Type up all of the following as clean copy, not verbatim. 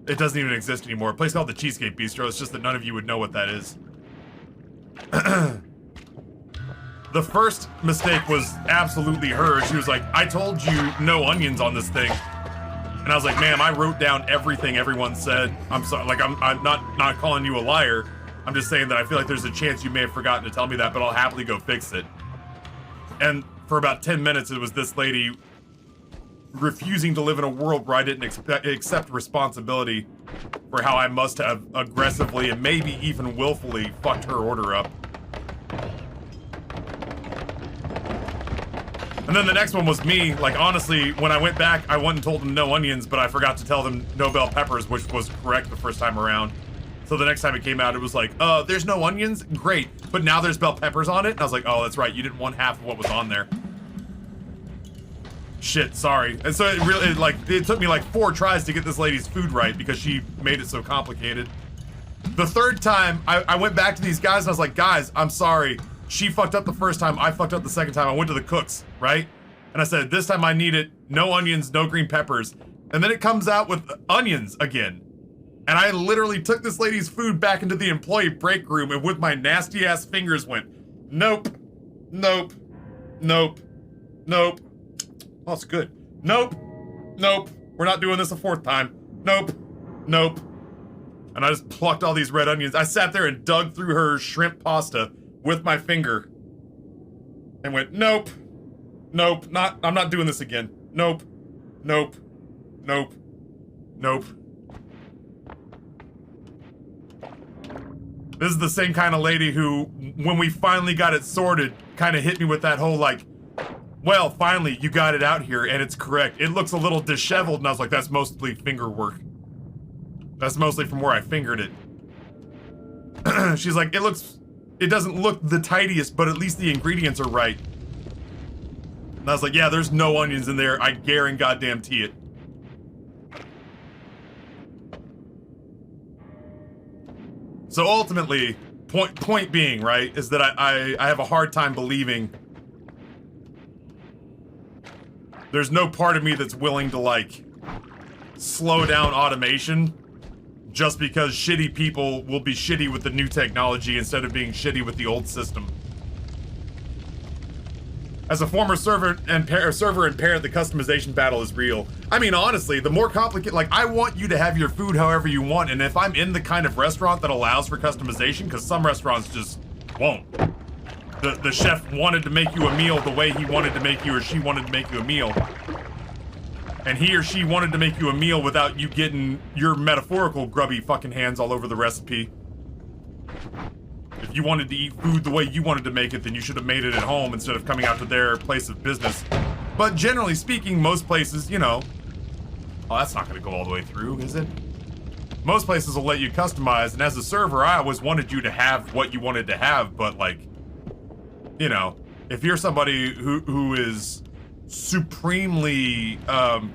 It doesn't even exist anymore. A place called the Cheesecake Bistro. It's just that none of you would know what that is. The first mistake was absolutely her. She was like, I told you no onions on this thing. And I was like, ma'am, I wrote down everything everyone said. I'm sorry, like, I'm not calling you a liar. I'm just saying that I feel like there's a chance you may have forgotten to tell me that, but I'll happily go fix it. And for about 10 minutes, it was this lady refusing to live in a world where I didn't accept responsibility for how I must have aggressively and maybe even willfully fucked her order up. And then the next one was me. Like, honestly, when I went back, I went and told them no onions, but I forgot to tell them no bell peppers, which was correct the first time around. So the next time it came out, it was like, there's no onions? Great. But now there's bell peppers on it? And I was like, oh, that's right. You didn't want half of what was on there. Shit, sorry. And so it really, it took me like 4 tries to get this lady's food right because she made it so complicated. The third time, I went back to these guys and I was like, guys, I'm sorry. She fucked up the first time, I fucked up the second time. I went to the cooks, right? And I said, this time I need it, no onions, no green peppers. And then it comes out with onions again. And I literally took this lady's food back into the employee break room and with my nasty ass fingers went, nope, nope, nope, nope. Oh, it's good. Nope, nope, we're not doing this a 4th time. Nope, nope. And I just plucked all these red onions. I sat there and dug through her shrimp pasta with my finger and went, nope, nope, I'm not doing this again. Nope, nope, nope, nope. This is the same kind of lady who, when we finally got it sorted, kind of hit me with that whole like, well, finally, you got it out here and it's correct. It looks a little disheveled, and I was like, that's mostly finger work. That's mostly from where I fingered it. She's like, it doesn't look the tidiest, but at least the ingredients are right. And I was like, yeah, there's no onions in there. I guarantee it. So ultimately, point being, right, is that I have a hard time believing there's no part of me that's willing to, like, slow down automation just because shitty people will be shitty with the new technology instead of being shitty with the old system. As a former server and parent, the customization battle is real. I mean, honestly, the more complicated, like, I want you to have your food however you want, and if I'm in the kind of restaurant that allows for customization, because some restaurants just won't. The chef wanted to make you a meal the way he wanted to make you, or she wanted to make you a meal. And he or she wanted to make you a meal without you getting your metaphorical grubby fucking hands all over the recipe. If you wanted to eat food the way you wanted to make it, then you should have made it at home instead of coming out to their place of business. But generally speaking, most places, you know... Oh, that's not gonna go all the way through, is it? Most places will let you customize, and as a server, I always wanted you to have what you wanted to have, but like... You know, if you're somebody who is supremely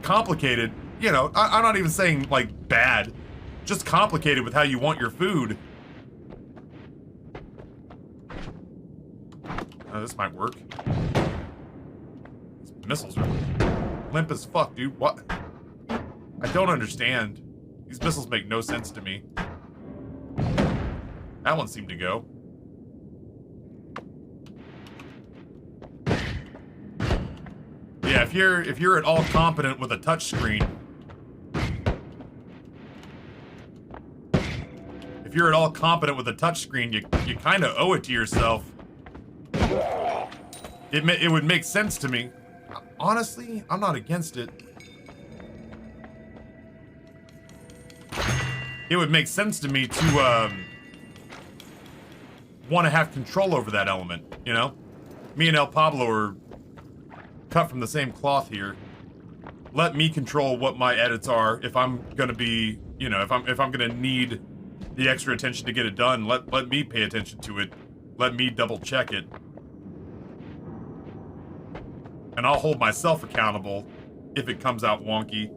complicated, you know, I'm not even saying like bad, just complicated with how you want your food. This might work. These missiles are limp as fuck, dude. What? I don't understand. These missiles make no sense to me. That one seemed to go. Yeah, if you're at all competent with a touchscreen, you kind of owe it to yourself. It would make sense to me. Honestly, I'm not against it. It would make sense to me to want to have control over that element, you know? Me and El Pablo are cut from the same cloth here. Let me control what my edits are. If I'm gonna be, you know, if I'm gonna need the extra attention to get it done, let me pay attention to it. Let me double check it. And I'll hold myself accountable if it comes out wonky.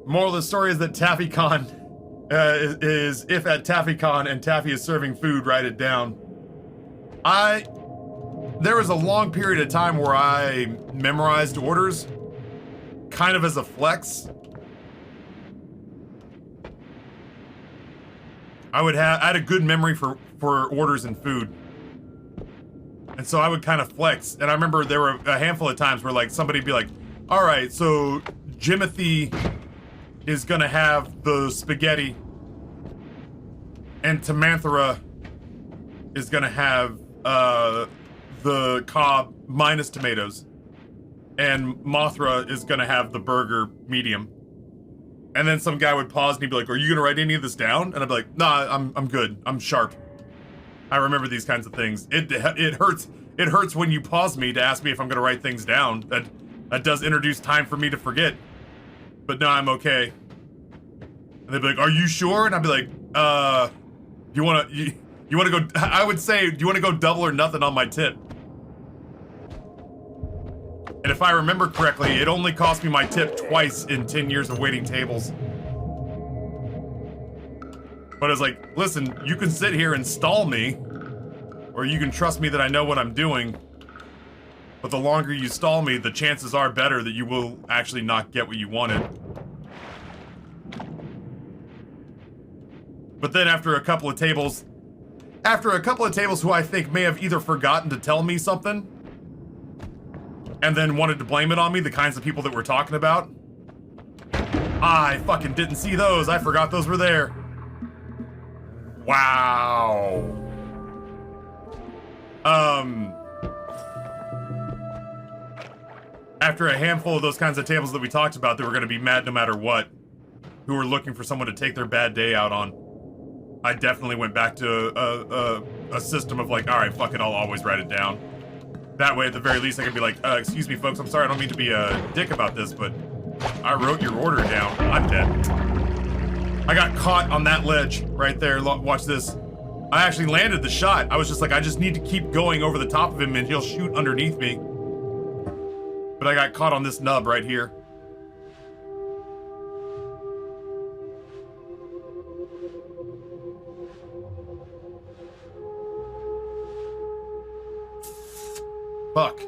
Moral of the story is that TaffyCon is if at TaffyCon and Taffy is serving food, write it down. There was a long period of time where I memorized orders, kind of as a flex. I had a good memory for orders and food. And so I would kind of flex. And I remember there were a handful of times where like somebody'd be like, all right, so Jimothy is gonna have the spaghetti and Tamanthara is gonna have the Cobb minus tomatoes, and Mothra is gonna have the burger medium. And then some guy would pause and he'd be like, are you gonna write any of this down? And I'd be like, nah, I'm good. I'm sharp. I remember these kinds of things. It hurts when you pause me to ask me if I'm gonna write things down. That does introduce time for me to forget. But no, I'm okay. And they'd be like, are you sure? And I'd be like, you wanna go, I would say, do you wanna go double or nothing on my tip? And if I remember correctly, it only cost me my tip twice in 10 years of waiting tables. But it's like, listen, you can sit here and stall me, or you can trust me that I know what I'm doing. But the longer you stall me, the chances are better that you will actually not get what you wanted. But then after a couple of tables who I think may have either forgotten to tell me something, and then wanted to blame it on me, the kinds of people that we're talking about. I fucking didn't see those. I forgot those were there. Wow. After a handful of those kinds of tables that we talked about that were gonna be mad no matter what, who were looking for someone to take their bad day out on, I definitely went back to a system of like, all right, fuck it, I'll always write it down. That way, at the very least, I can be like, excuse me, folks, I'm sorry, I don't mean to be a dick about this, but I wrote your order down. I'm dead. I got caught on that ledge right there. Watch this. I actually landed the shot. I was just like, I just need to keep going over the top of him and he'll shoot underneath me. But I got caught on this nub right here. Fuck.